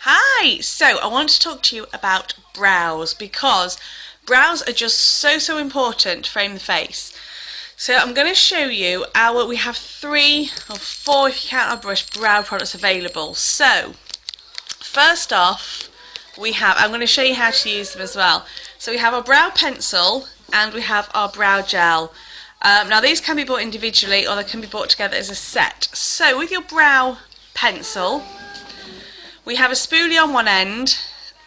Hi! So I want to talk to you about brows because brows are just so important to frame the face. So I'm going to show you we have 3 or 4 if you count our brush, brow products available. So first off I'm going to show you how to use them as well. So we have our brow pencil and we have our brow gel. Now these can be bought individually or they can be bought together as a set. So with your brow pencil, we have a spoolie on one end,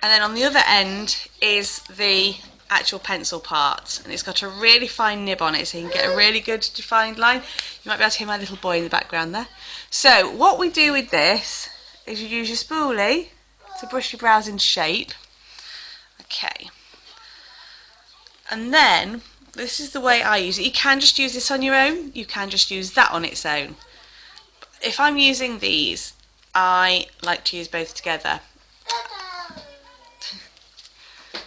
and then on the other end is the actual pencil part, and it's got a really fine nib on it, so you can get a really good defined line. You might be able to hear my little boy in the background there. So what we do with this is you use your spoolie to brush your brows into shape. Okay. And then, this is the way I use it. You can just use this on your own, you can just use that on its own. If I'm using these, I like to use both together.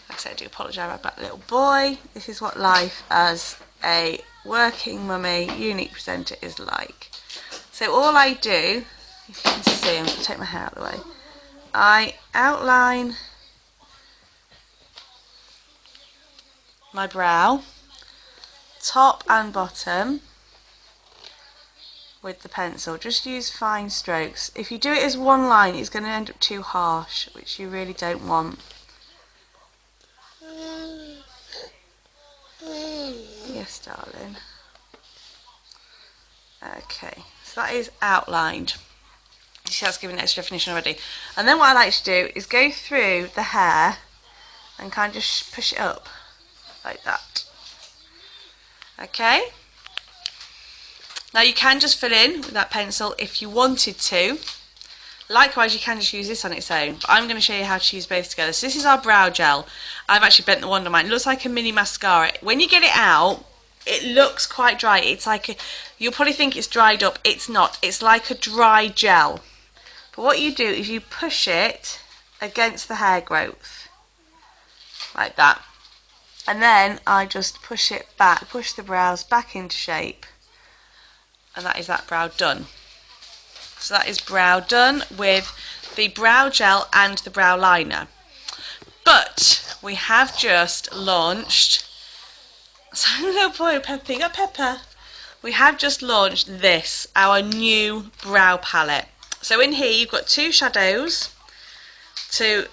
Like I said, I do apologise about that little boy. This is what life as a working mummy, unique presenter is like. So all I do, if you can see, I'm going to take my hair out of the way. I outline my brow, top and bottom, with the pencil. Just use fine strokes. If you do it as one line, it's going to end up too harsh, which you really don't want. Yes, darling. Okay, so that is outlined. You see, that's giving extra definition already. And then what I like to do is go through the hair and kind of just push it up like that. Okay. Now you can just fill in with that pencil if you wanted to. Likewise, you can just use this on its own, but I'm going to show you how to use both together. So this is our brow gel. I've actually bent the wand on mine. It looks like a mini mascara. When you get it out, it looks quite dry. It's like you'll probably think it's dried up. It's not. It's like a dry gel. But what you do is you push it against the hair growth, like that. And then I just push it back, push the brows back into shape. And that is that brow done. So that is brow done with the brow gel and the brow liner. But we have just launched, sorry little boy, Peppa, you got Peppa. We have just launched this, our new brow palette. So in here you've got 2 shadows to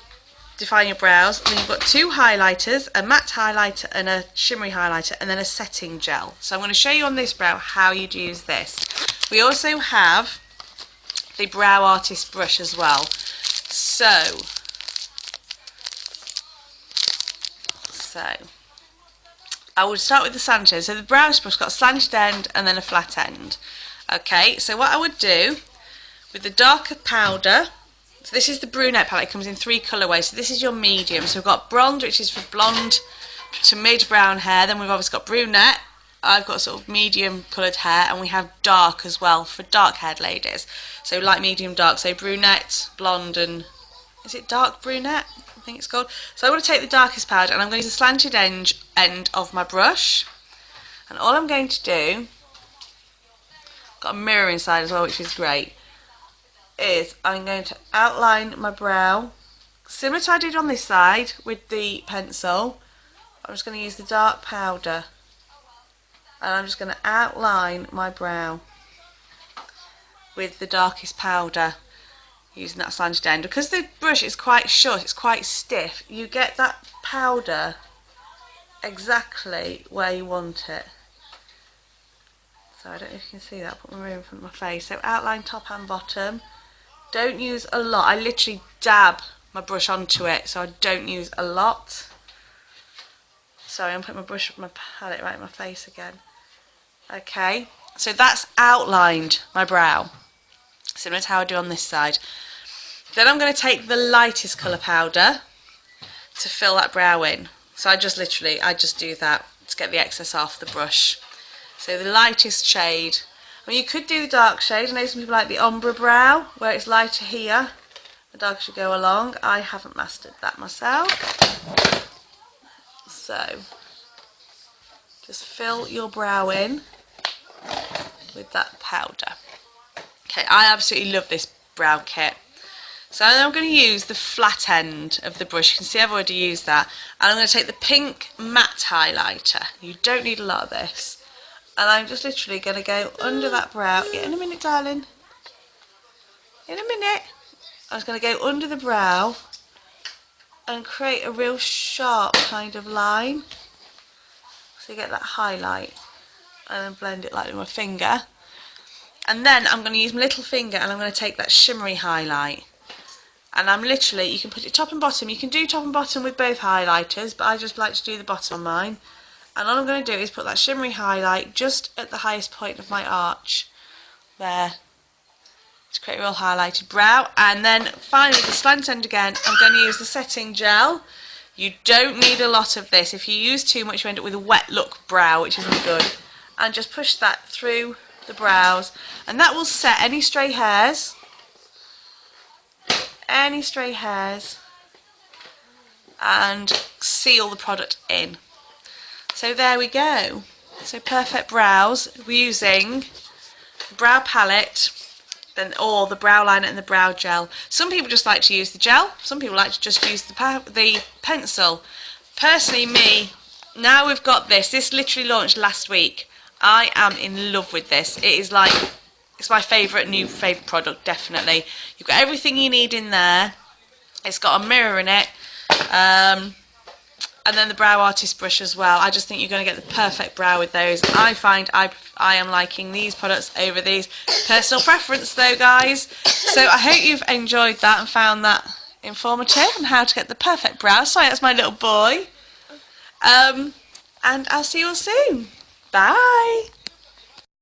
define your brows, and then you've got 2 highlighters, a matte highlighter and a shimmery highlighter, and then a setting gel. So I'm going to show you on this brow how you'd use this. We also have the brow artist brush as well. So I would start with the slanted end. So the brow brush got a slanted end and then a flat end. Okay, so what I would do with the darker powder, so this is the brunette palette. It comes in 3 colourways. So this is your medium. So we've got bronze, which is for blonde to mid-brown hair. Then we've obviously got brunette. I've got sort of medium coloured hair, and we have dark as well for dark-haired ladies. So light, medium, dark. So brunette, blonde, and is it dark brunette? I think it's called. So I'm going to take the darkest powder, and I'm going to use the slanted end of my brush. And all I'm going to do, got a mirror inside as well, which is great, is I'm going to outline my brow similar to I did on this side with the pencil. I'm just going to use the dark powder and I'm just going to outline my brow with the darkest powder using that slanted end. Because the brush is quite short, it's quite stiff, you get that powder exactly where you want it. So I don't know if you can see that, I'll put my mirror in front of my face. So outline top and bottom. Don't use a lot. I literally dab my brush onto it, so I don't use a lot. Sorry, I'm putting my palette right in my face again. Okay, so that's outlined my brow, similar to how I do on this side. Then I'm going to take the lightest colour powder to fill that brow in. So I just do that to get the excess off the brush. So the lightest shade. I mean, you could do the dark shade. I know some people like the ombre brow, where it's lighter here, the darker should go along. I haven't mastered that myself. So, just fill your brow in with that powder. Okay, I absolutely love this brow kit. So I'm going to use the flat end of the brush. You can see I've already used that. And I'm going to take the pink matte highlighter. You don't need a lot of this. And I'm just literally going to go under that brow. Yeah, in a minute, darling. In a minute. I was going to go under the brow and create a real sharp kind of line. So you get that highlight. And then blend it lightly with my finger. And then I'm going to use my little finger and I'm going to take that shimmery highlight. And I'm literally, you can put it top and bottom. You can do top and bottom with both highlighters, but I just like to do the bottom on mine. And all I'm going to do is put that shimmery highlight just at the highest point of my arch. There. To create a real highlighted brow. And then finally the slant end again, I'm going to use the setting gel. You don't need a lot of this. If you use too much, you end up with a wet look brow, which isn't good. And just push that through the brows. And that will set any stray hairs. And seal the product in. So there we go. So perfect brows. We're using the brow palette or the brow liner and the brow gel. Some people just like to use the gel. Some people like to just use the pencil. Personally, me, now we've got this literally launched last week. I am in love with this. It is like, it's my new favourite product, definitely. You've got everything you need in there. It's got a mirror in it. And then the brow artist brush as well. I just think you're going to get the perfect brow with those. I find I am liking these products over these. Personal preference though, guys. So I hope you've enjoyed that and found that informative on how to get the perfect brow. Sorry, that's my little boy. And I'll see you all soon. Bye.